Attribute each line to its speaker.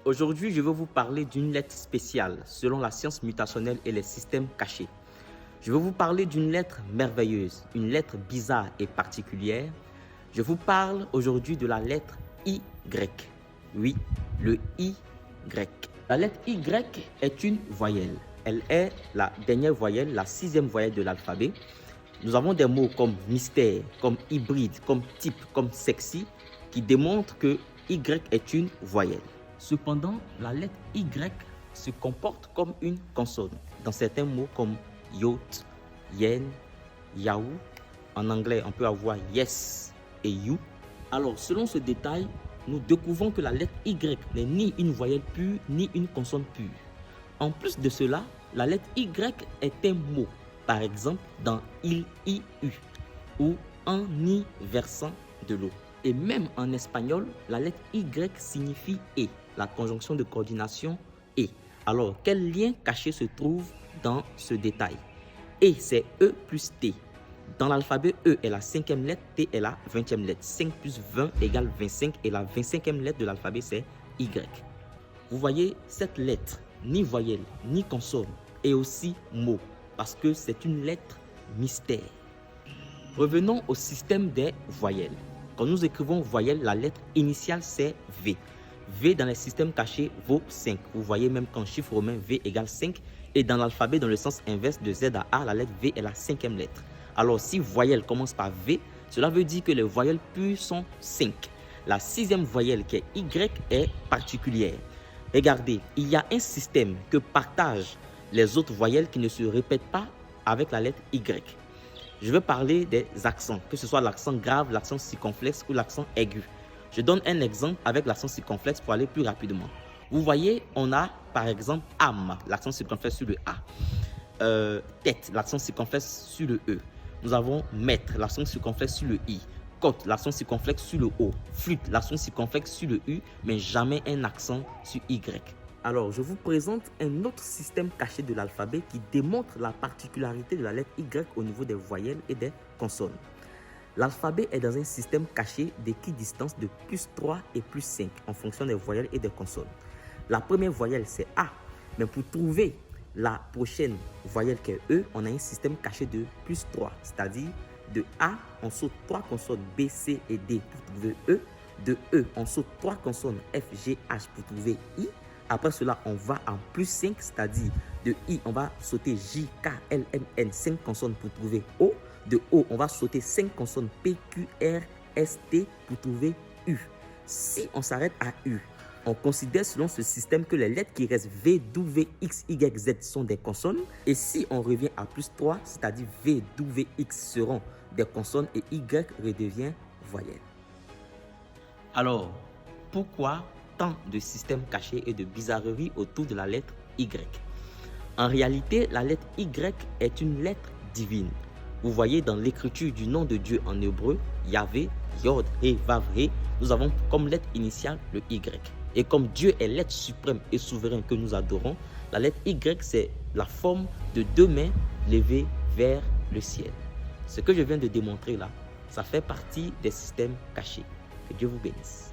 Speaker 1: Aujourd'hui, je vais vous parler d'une lettre spéciale selon la science mutationnelle et les systèmes cachés. Je vais vous parler d'une lettre merveilleuse, une lettre bizarre et particulière. Je vous parle aujourd'hui de la lettre Y. Oui, le Y. La lettre Y est une voyelle. Elle est la dernière voyelle, la 6e voyelle de l'alphabet. Nous avons des mots comme mystère, comme hybride, comme type, comme sexy, qui démontrent que Y est une voyelle. Cependant, la lettre Y se comporte comme une consonne dans certains mots comme yacht, yen, yahoo. En anglais, on peut avoir yes et you. Alors, selon ce détail, nous découvrons que la lettre Y n'est ni une voyelle pure, ni une consonne pure. En plus de cela, la lettre Y est un mot. Par exemple, dans il, i, u, ou en y versant de l'eau. Et même en espagnol, la lettre Y signifie et, la conjonction de coordination et. Alors, quel lien caché se trouve dans ce détail? Et, c'est E plus T. Dans l'alphabet, E est la 5e lettre, T est la 20e lettre. 5 plus 20 égale 25 et la 25e lettre de l'alphabet, c'est Y. Vous voyez, cette lettre, ni voyelle, ni consonne, est aussi mot, parce que c'est une lettre mystère. Revenons au système des voyelles. Quand nous écrivons voyelle, la lettre initiale c'est V. V dans les systèmes cachés vaut 5. Vous voyez même qu'en chiffre romain, V égale 5. Et dans l'alphabet, dans le sens inverse de Z à A, la lettre V est la 5e lettre. Alors si voyelle commence par V, cela veut dire que les voyelles pures sont 5. La 6e voyelle qui est Y est particulière. Regardez, il y a un système que partagent les autres voyelles qui ne se répètent pas avec la lettre Y. Je vais parler des accents, que ce soit l'accent grave, l'accent circonflexe ou l'accent aigu. Je donne un exemple avec l'accent circonflexe pour aller plus rapidement. Vous voyez, on a par exemple âme, l'accent circonflexe sur le A. Tête, l'accent circonflexe sur le E. Nous avons maître, l'accent circonflexe sur le I. Côte, l'accent circonflexe sur le O. Flûte, l'accent circonflexe sur le U, mais jamais un accent sur Y. Alors, je vous présente un autre système caché de l'alphabet qui démontre la particularité de la lettre Y au niveau des voyelles et des consonnes. L'alphabet est dans un système caché d'équidistance de plus 3 et plus 5 en fonction des voyelles et des consonnes. La première voyelle, c'est A, mais pour trouver la prochaine voyelle qui est E, on a un système caché de plus 3, c'est-à-dire de A, on saute 3 consonnes B, C et D pour trouver E. De E, on saute 3 consonnes F, G, H pour trouver I. Après cela, on va en plus 5, c'est-à-dire de I, on va sauter J, K, L, M, N, 5 consonnes pour trouver O. De O, on va sauter 5 consonnes P, Q, R, S, T pour trouver U. Si on s'arrête à U, on considère selon ce système que les lettres qui restent V, W, X, Y, Z sont des consonnes. Et si on revient à plus 3, c'est-à-dire V, W, X seront des consonnes et Y redevient voyelle. Alors, pourquoi tant de systèmes cachés et de bizarreries autour de la lettre Y? En réalité, la lettre Y est une lettre divine. Vous voyez dans l'écriture du nom de Dieu en hébreu, Yahvé, Yod, He, Vav, He, nous avons comme lettre initiale le Y. Et comme Dieu est l'être suprême et souverain que nous adorons, la lettre Y c'est la forme de 2 mains levées vers le ciel. Ce que je viens de démontrer là, ça fait partie des systèmes cachés. Que Dieu vous bénisse.